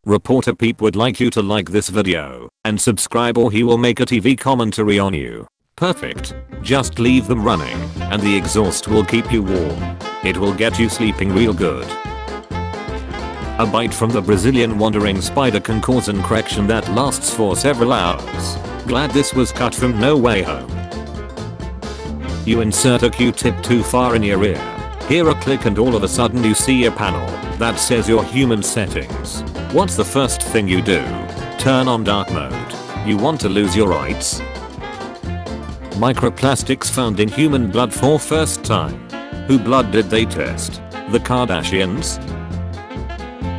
Reporter Peep would like you to like this video and subscribe or he will make a TV commentary on you. Perfect. Just leave them running and the exhaust will keep you warm. It will get you sleeping real good. A bite from the Brazilian wandering spider can cause an infection that lasts for several hours. Glad this was cut from No Way Home. You insert a Q-tip too far in your ear. Hear a click and all of a sudden you see a panel that says your human settings. What's the first thing you do? Turn on dark mode. You want to lose your rights? Microplastics found in human blood for first time. Who blood did they test? The Kardashians?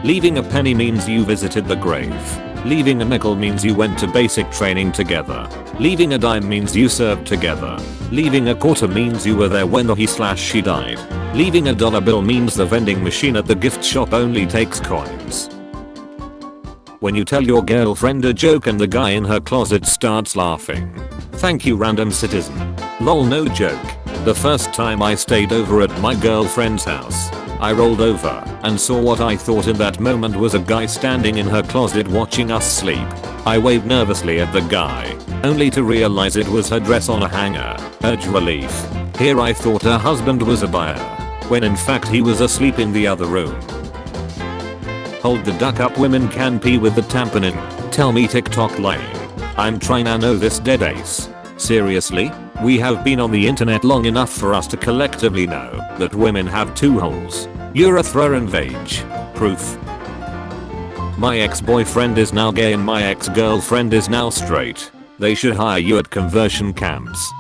Leaving a penny means you visited the grave. Leaving a nickel means you went to basic training together. Leaving a dime means you served together. Leaving a quarter means you were there when he/she died. Leaving a dollar bill means the vending machine at the gift shop only takes coins. When you tell your girlfriend a joke and the guy in her closet starts laughing. Thank you, random citizen. Lol, no joke. The first time I stayed over at my girlfriend's house, I rolled over and saw what I thought in that moment was a guy standing in her closet watching us sleep. I waved nervously at the guy, only to realize it was her dress on a hanger. Urge relief. Here I thought her husband was a buyer, when in fact he was asleep in the other room. Hold the duck up, women can pee with the tampon in. Tell me TikTok lying. I'm trying to know this dead ace. Seriously? We have been on the internet long enough for us to collectively know that women have two holes. Urethra and vag. Proof. My ex-boyfriend is now gay and my ex-girlfriend is now straight. They should hire you at conversion camps.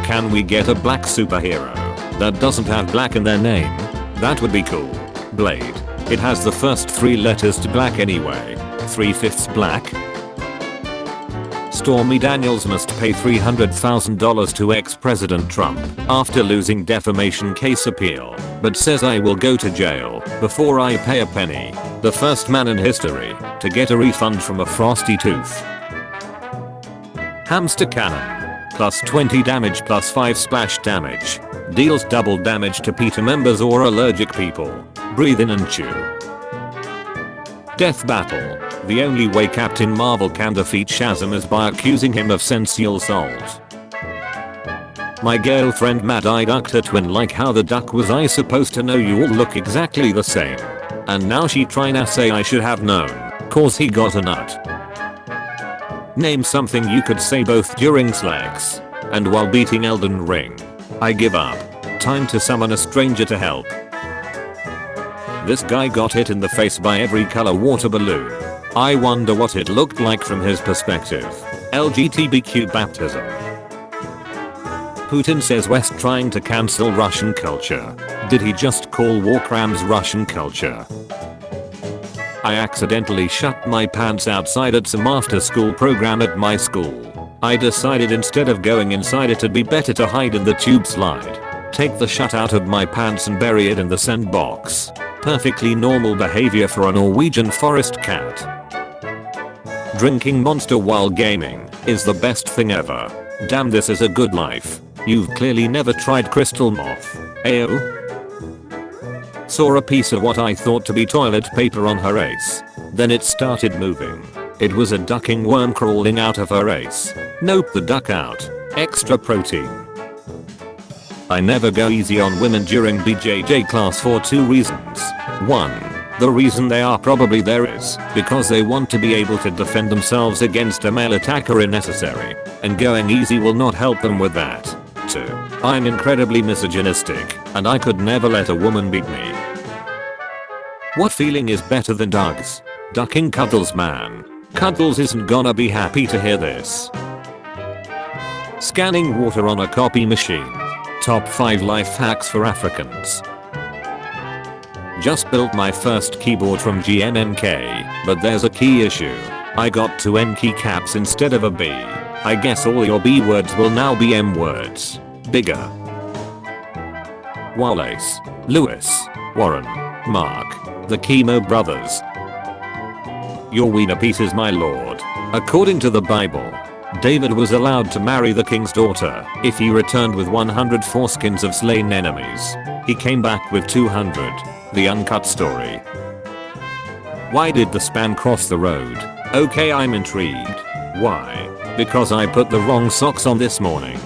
Can we get a black superhero that doesn't have black in their name? That would be cool. Blade. It has the first 3 letters to black anyway. 3/5 black. Stormy Daniels must pay $300,000 to ex-President Trump after losing defamation case appeal, but says I will go to jail before I pay a penny. The first man in history to get a refund from a frosty tooth. Hamster cannon. Plus 20 damage plus 5 splash damage. Deals double damage to PETA members or allergic people. Breathe in and chew. Death battle. The only way Captain Marvel can defeat Shazam is by accusing him of sensual assault. My girlfriend Mad Eye ducked her twin, like how the duck was I supposed to know you all look exactly the same. And now she tryna say I should have known, cause he got a nut. Name something you could say both during sex and while beating Elden Ring. I give up. Time to summon a stranger to help. This guy got hit in the face by every color water balloon. I wonder what it looked like from his perspective. LGBTQ baptism. Putin says West trying to cancel Russian culture. Did he just call war crimes Russian culture? I accidentally shut my pants outside at some after school program at my school. I decided instead of going inside it'd be better to hide in the tube slide. Take the shut out of my pants and bury it in the sandbox. Perfectly normal behavior for a Norwegian forest cat. Drinking Monster while gaming is the best thing ever. Damn, this is a good life. You've clearly never tried crystal moth. Ayo. Saw a piece of what I thought to be toilet paper on her ace. Then it started moving. It was a ducking worm crawling out of her ace. Nope, the duck out. Extra protein. I never go easy on women during BJJ class for 2 reasons. 1. The reason they are probably there is because they want to be able to defend themselves against a male attacker if necessary, and going easy will not help them with that. 2. I'm incredibly misogynistic, and I could never let a woman beat me. What feeling is better than dogs? Ducking Cuddles, man. Cuddles isn't gonna be happy to hear this. Scanning water on a copy machine. Top 5 life hacks for Africans. Just built my first keyboard from GNMK, but there's a key issue. I got 2 N keycaps instead of a B. I guess all your B words will now be M words. Bigger. Wallace, Lewis, Warren, Mark, the Chemo Brothers. Your wiener pieces, my lord. According to the Bible, David was allowed to marry the king's daughter if he returned with 100 foreskins of slain enemies. He came back with 200. The uncut story. Why did the span cross the road? Okay, I'm intrigued. Why? Because I put the wrong socks on this morning.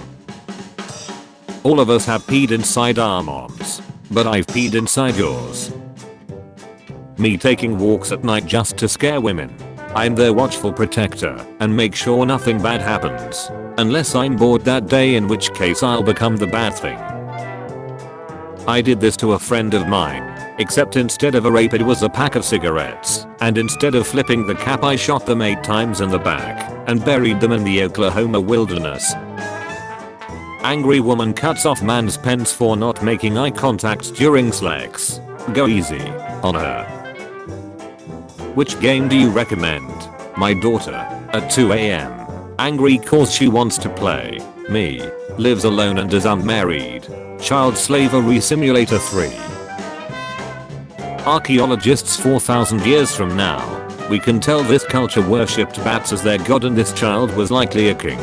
All of us have peed inside our moms, but I've peed inside yours. Me taking walks at night just to scare women. I'm their watchful protector and make sure nothing bad happens. Unless I'm bored that day, in which case I'll become the bad thing. I did this to a friend of mine, except instead of a rape it was a pack of cigarettes, and instead of flipping the cap I shot them 8 times in the back and buried them in the Oklahoma wilderness. Angry woman cuts off man's pence for not making eye contact during sex. Go easy on her. Which game do you recommend? My daughter, at 2 AM. Angry cause she wants to play. Me, lives alone and is unmarried. Child Slavery Simulator 3. Archaeologists 4,000 years from now, we can tell this culture worshipped bats as their god and this child was likely a king.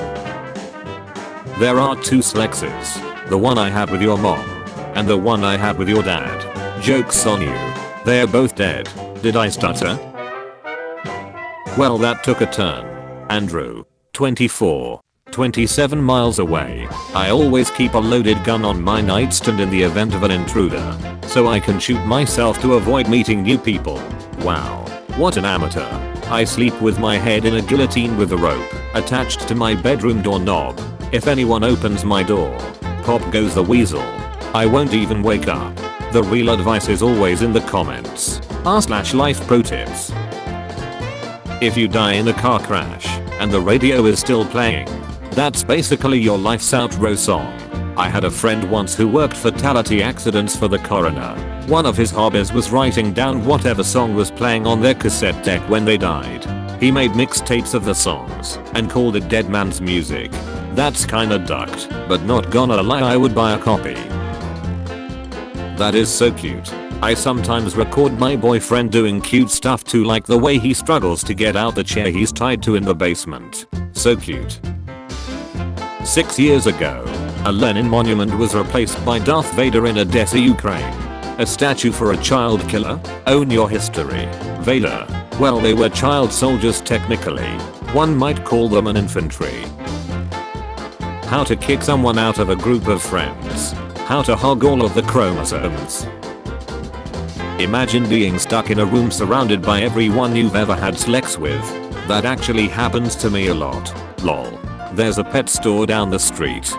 There are 2 slexes. The one I had with your mom, and the one I had with your dad. Joke's on you. They're both dead. Did I stutter? Well, that took a turn. Andrew, 24, 27 miles away. I always keep a loaded gun on my nightstand in the event of an intruder, so I can shoot myself to avoid meeting new people. Wow, what an amateur. I sleep with my head in a guillotine with a rope attached to my bedroom doorknob. If anyone opens my door, pop goes the weasel. I won't even wake up. The real advice is always in the comments. r/life pro tips. If you die in a car crash and the radio is still playing, that's basically your life's outro song. I had a friend once who worked fatality accidents for the coroner. One of his hobbies was writing down whatever song was playing on their cassette deck when they died. He made mixtapes of the songs and called it Dead Man's Music. That's kinda ducked, but not gonna lie, I would buy a copy. That is so cute. I sometimes record my boyfriend doing cute stuff too, like the way he struggles to get out the chair he's tied to in the basement. So cute. 6 years ago, a Lenin monument was replaced by Darth Vader in Odessa, Ukraine. A statue for a child killer? Own your history. Vader. Well, they were child soldiers technically. One might call them an infantry. How to kick someone out of a group of friends. How to hog all of the chromosomes. Imagine being stuck in a room surrounded by everyone you've ever had sex with. That actually happens to me a lot. Lol. There's a pet store down the street.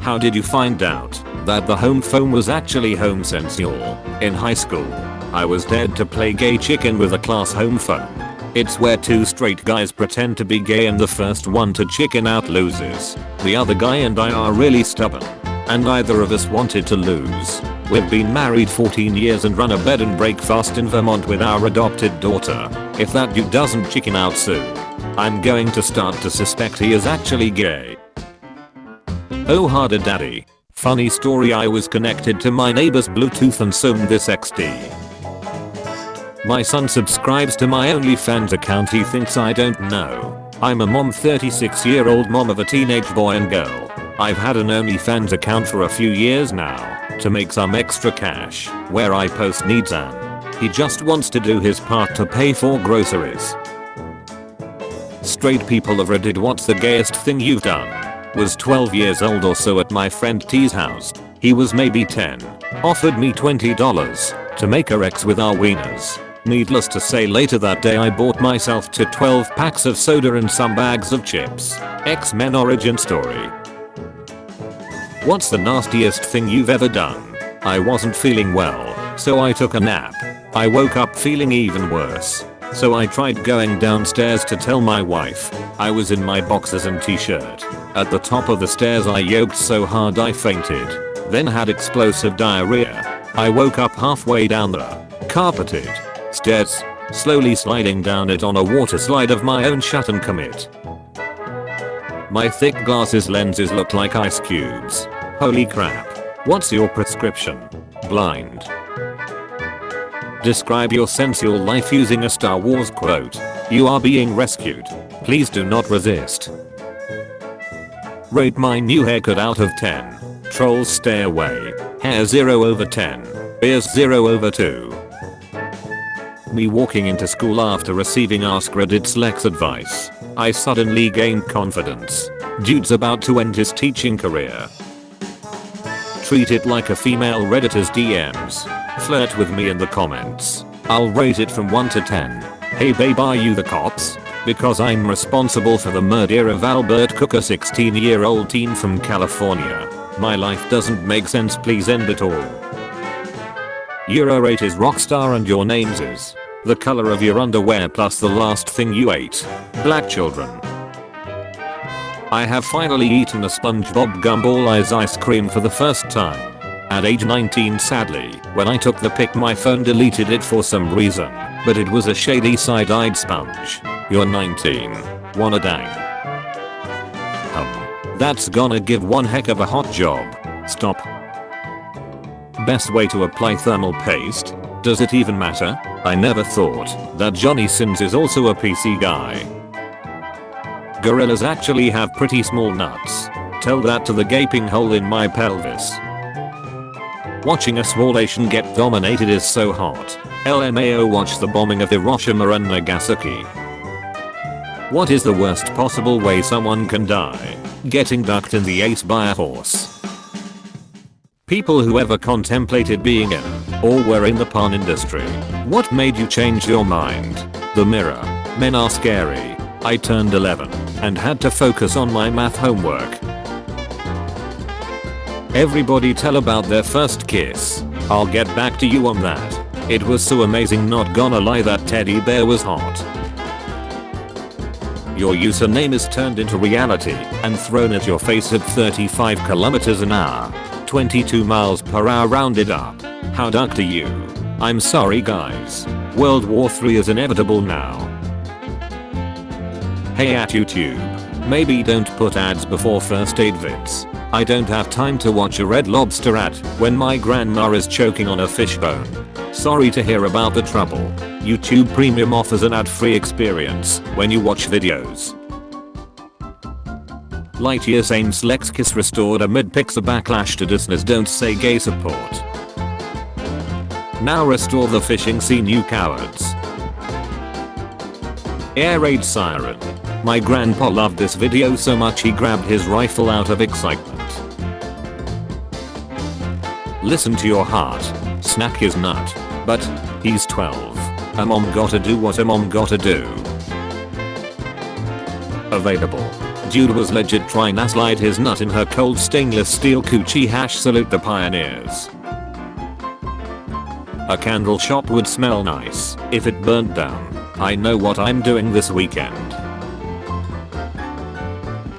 How did you find out that the home phone was actually homosensual? In high school, I was dared to play gay chicken with a class home phone. It's where 2 straight guys pretend to be gay and the first one to chicken out loses. The other guy and I are really stubborn, and neither of us wanted to lose. We've been married 14 years and run a bed and breakfast in Vermont with our adopted daughter. If that dude doesn't chicken out soon, I'm going to start to suspect he is actually gay. Oh harder daddy. Funny story, I was connected to my neighbor's Bluetooth and soon this XD. My son subscribes to my OnlyFans account, he thinks I don't know. I'm a mom, 36-year-old mom of a teenage boy and girl. I've had an OnlyFans account for a few years now to make some extra cash where I post needs and he just wants to do his part to pay for groceries. Straight people have reddit what's the gayest thing you've done? Was 12 years old or so at my friend T's house. He was maybe 10. Offered me $20 to make her ex with our wieners. Needless to say, later that day I bought myself to 12 packs of soda and some bags of chips. X-Men origin story. What's the nastiest thing you've ever done? I wasn't feeling well, so I took a nap. I woke up feeling even worse, so I tried going downstairs to tell my wife. I was in my boxers and t-shirt. At the top of the stairs I yoked so hard I fainted, then had explosive diarrhea. I woke up halfway down the carpeted stairs, slowly sliding down it on a water slide of my own. Shut and commit. My thick glasses lenses look like ice cubes. Holy crap. What's your prescription? Blind. Describe your sensual life using a Star Wars quote. You are being rescued. Please do not resist. Rate my new haircut out of 10. Trolls stay away. Hair 0/10. Beers 0/2. me walking into school after receiving Ask Reddit's Lex advice. I suddenly gained confidence. Dude's about to end his teaching career. Treat it like a female Redditor's DMs. Flirt with me in the comments. I'll rate it from 1 to 10. Hey babe, are you the cops? Because I'm responsible for the murder of Albert Cook, a 16-year-old teen from California. My life doesn't make sense, please end it all. Your rate is Rockstar and your name's is the color of your underwear plus the last thing you ate. Black children. I have finally eaten a SpongeBob Gumball Eyes ice cream for the first time. At age 19, sadly, when I took the pic my phone deleted it for some reason, but it was a shady side-eyed sponge. You're 19. Wanna dang? That's gonna give one heck of a hot job. Stop. Best way to apply thermal paste? Does it even matter? I never thought that Johnny Sins is also a PC guy. Gorillas actually have pretty small nuts. Tell that to the gaping hole in my pelvis. Watching a small Asian get dominated is so hot. LMAO, watch the bombing of Hiroshima and Nagasaki. What is the worst possible way someone can die? Getting ducked in the ace by a horse. People who ever contemplated being in or were in the porn industry. What made you change your mind? The Mirror. Men are scary. I turned 11 and had to focus on my math homework. Everybody tell about their first kiss. I'll get back to you on that. It was so amazing, not gonna lie, that teddy bear was hot. Your username is turned into reality and thrown at your face at 35 kilometers an hour. 22 miles per hour rounded up. How ducked are you? I'm sorry guys. World War III is inevitable now. Hey at YouTube. Maybe don't put ads before first aid vids. I don't have time to watch a Red Lobster ad when my grandma is choking on a fishbone. Sorry to hear about the trouble. YouTube Premium offers an ad-free experience when you watch videos. Lightyear Saints Lex Kiss restored amid Pixar backlash to Disney's Don't Say Gay support. Now restore the fishing scene, you cowards. Air raid siren. My grandpa loved this video so much he grabbed his rifle out of excitement. Listen to your heart. Snack his nut. But he's 12. A mom gotta do what a mom gotta do. Available. Dude was legit trying to slide his nut in her cold stainless steel coochie. Salute the pioneers. A candle shop would smell nice if it burnt down. I know what I'm doing this weekend.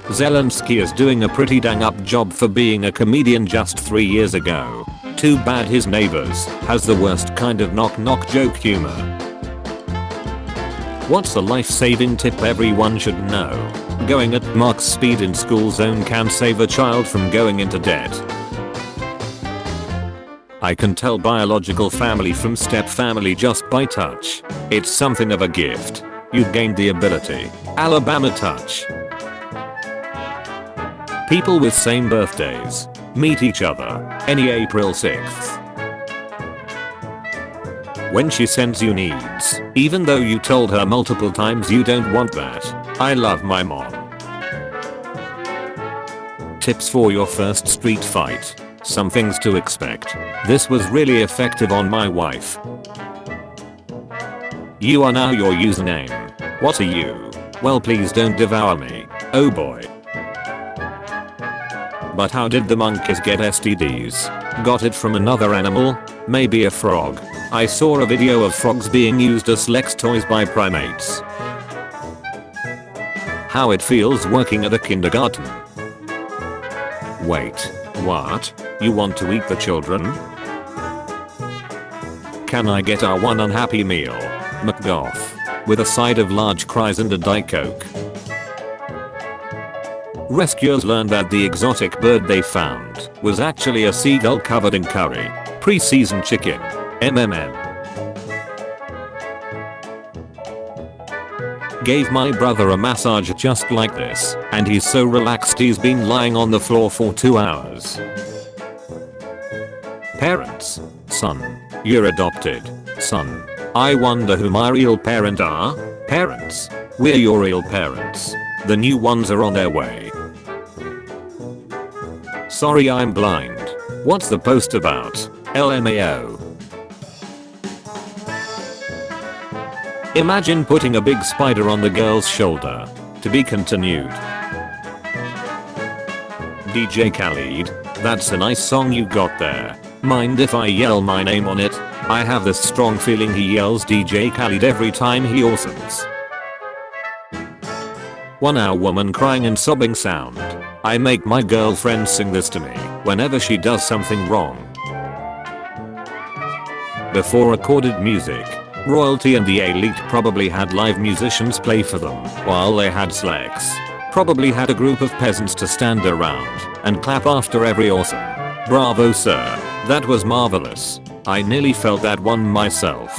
Zelensky is doing a pretty dang up job for being a comedian just 3 years ago. Too bad his neighbors has the worst kind of knock knock joke humor. What's the life-saving tip everyone should know? Going at max speed in school zone can save a child from going into debt. I can tell biological family from step family just by touch. It's something of a gift. You've gained the ability. Alabama touch. People with same birthdays meet each other any April 6th. When she sends you needs, even though you told her multiple times you don't want that. I love my mom. Tips for your first street fight. Some things to expect. This was really effective on my wife. You are now your username. What are you? Well, please don't devour me. Oh boy. But how did the monkeys get STDs? Got it from another animal? Maybe a frog. I saw a video of frogs being used as sex toys by primates. How it feels working at a kindergarten. Wait, what? You want to eat the children? Can I get our one unhappy meal? McGough. With a side of large fries and a Diet Coke. Rescuers learned that the exotic bird they found was actually a seagull covered in curry. Pre-seasoned chicken. MMM. Gave my brother a massage just like this, and he's so relaxed he's been lying on the floor for 2 hours. Parents. Son. You're adopted. Son. I wonder who my real parents are? Parents? We're your real parents. The new ones are on their way. Sorry, I'm blind. What's the post about? LMAO. Imagine putting a big spider on the girl's shoulder. To be continued. DJ Khaled, that's a nice song you got there. Mind if I yell my name on it? I have this strong feeling he yells DJ Khaled every time he awesomes. 1 hour woman crying and sobbing sound. I make my girlfriend sing this to me whenever she does something wrong. Before recorded music, royalty and the elite probably had live musicians play for them while they had sex. Probably had a group of peasants to stand around and clap after every awesome. Bravo sir, that was marvelous. I nearly felt that one myself.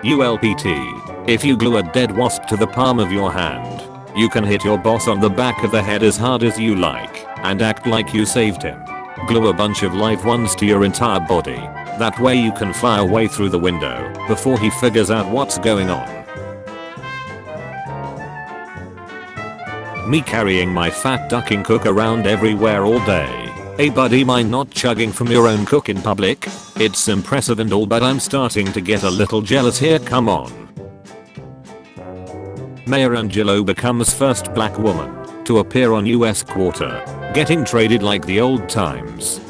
ULPT, if you glue a dead wasp to the palm of your hand, you can hit your boss on the back of the head as hard as you like and act like you saved him. Glue a bunch of live ones to your entire body. That way you can fly away through the window before he figures out what's going on. Me carrying my fat ducking cook around everywhere all day. Hey buddy, mind not chugging from your own cook in public? It's impressive and all, but I'm starting to get a little jealous here, come on. Maya Angelou becomes first black woman to appear on US quarter, getting traded like the old times.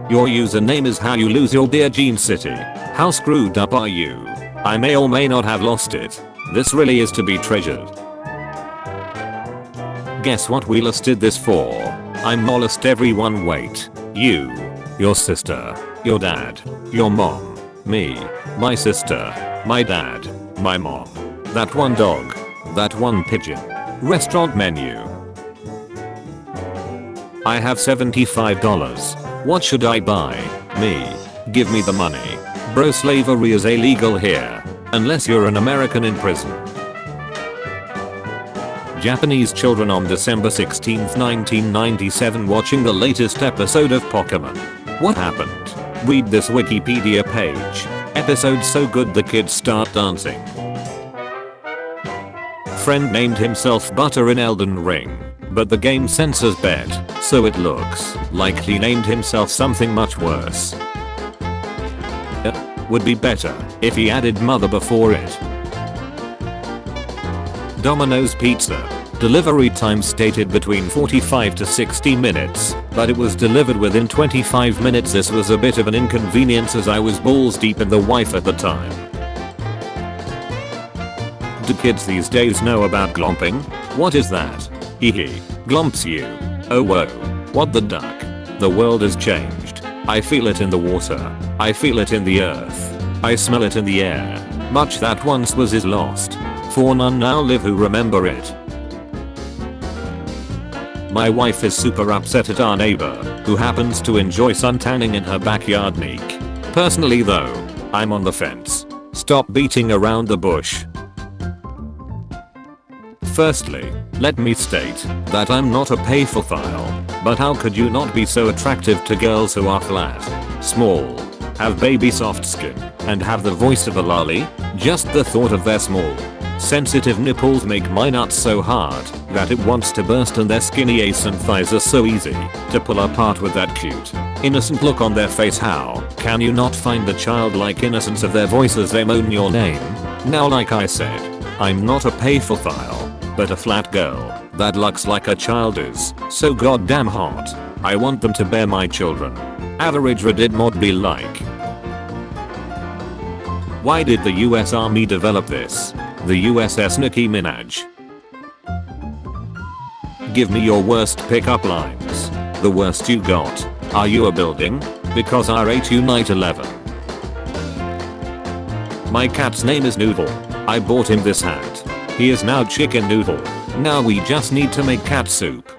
Your username is how you lose your dear Gene City. How screwed up are you? I may or may not have lost it. This really is to be treasured. Guess what we listed this for? I molest everyone. Wait. You. Your sister. Your dad. Your mom. Me. My sister. My dad. My mom. That one dog. That one pigeon. Restaurant menu. I have $75. What should I buy? Me. Give me the money. Bro, slavery is illegal here. Unless you're an American in prison. Japanese children on December 16, 1997 watching the latest episode of Pokemon. What happened? Read this Wikipedia page. Episode so good the kids start dancing. Friend named himself Butter in Elden Ring, but the game censors bet, so it looks like he named himself something much worse. Would be better if he added mother before it. Domino's Pizza. Delivery time stated between 45 to 60 minutes, but it was delivered within 25 minutes. This was a bit of an inconvenience as I was balls deep in the wife at the time. Do kids these days know about glomping? What is that? Hehe. Glomps you. Oh whoa. What the duck? The world has changed. I feel it in the water. I feel it in the earth. I smell it in the air. Much that once was is lost. For none now live who remember it. My wife is super upset at our neighbor, who happens to enjoy suntanning in her backyard. Meek. Personally though, I'm on the fence. Stop beating around the bush. Firstly, let me state that I'm not a payphile, but how could you not be so attractive to girls who are flat, small, have baby soft skin, and have the voice of a lolly? Just the thought of their small, sensitive nipples make my nuts so hard that it wants to burst, and their skinny ass and thighs are so easy to pull apart with that cute, innocent look on their face. How can you not find the childlike innocence of their voice as they moan your name? Now, like I said, I'm not a payphile, but a flat girl that looks like a child is so goddamn hot. I want them to bear my children. Average Reddit mod be like. Why did the US Army develop this? The USS Nicki Minaj. Give me your worst pickup lines. The worst you got. Are you a building? Because I ate you night 11. My cat's name is Noodle. I bought him this hat. He is now Chicken Noodle. Now we just need to make cat soup.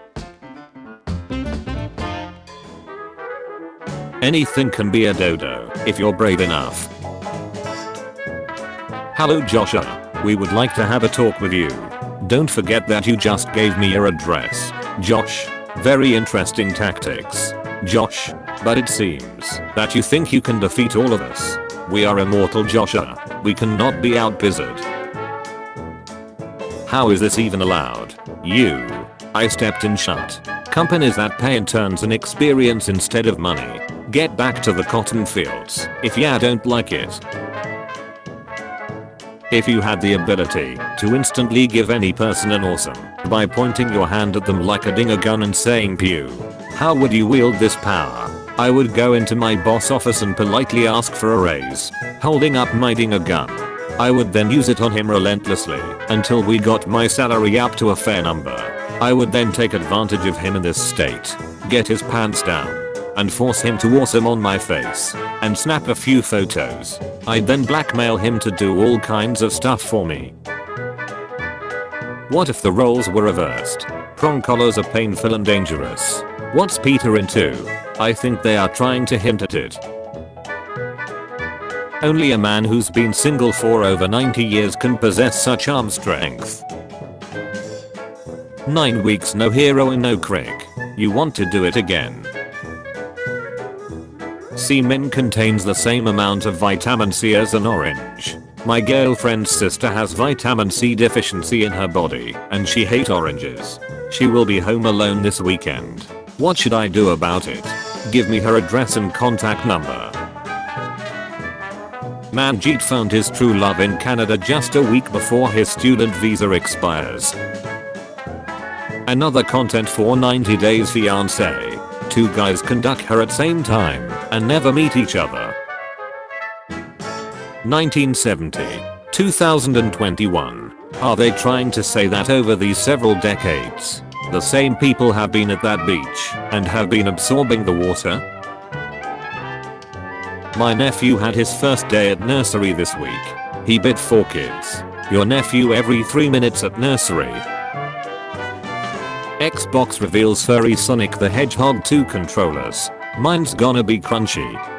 Anything can be a dodo if you're brave enough. Hello Joshua. We would like to have a talk with you. Don't forget that you just gave me your address. Josh. Very interesting tactics. Josh. But it seems that you think you can defeat all of us. We are immortal, Joshua. We cannot be outbizzed. How is this even allowed? I stepped in shut. Companies that pay in turns and experience instead of money. Get back to the cotton fields if ya don't like it. If you had the ability to instantly give any person an awesome by pointing your hand at them like a dinger gun and saying pew, how would you wield this power? I would go into my boss office and politely ask for a raise, holding up my dinger gun. I would then use it on him relentlessly until we got my salary up to a fair number. I would then take advantage of him in this state, get his pants down, and force him to awesome on my face, and snap a few photos. I'd then blackmail him to do all kinds of stuff for me. What if the roles were reversed? Prong collars are painful and dangerous. What's Peter into? I think they are trying to hint at it. Only a man who's been single for over 90 years can possess such arm strength. 9 weeks no hero and no crick. You want to do it again. Semen contains the same amount of vitamin C as an orange. My girlfriend's sister has vitamin C deficiency in her body and she hates oranges. She will be home alone this weekend. What should I do about it? Give me her address and contact number. Manjeet found his true love in Canada just a week before his student visa expires. Another content for 90 Days Fiancé. 2 guys can duck her at same time and never meet each other. 1970. 2021. Are they trying to say that over these several decades, the same people have been at that beach and have been absorbing the water? My nephew had his first day at nursery this week. He bit 4 kids. Your nephew every 3 minutes at nursery. Xbox reveals furry Sonic the Hedgehog 2 controllers. Mine's gonna be crunchy.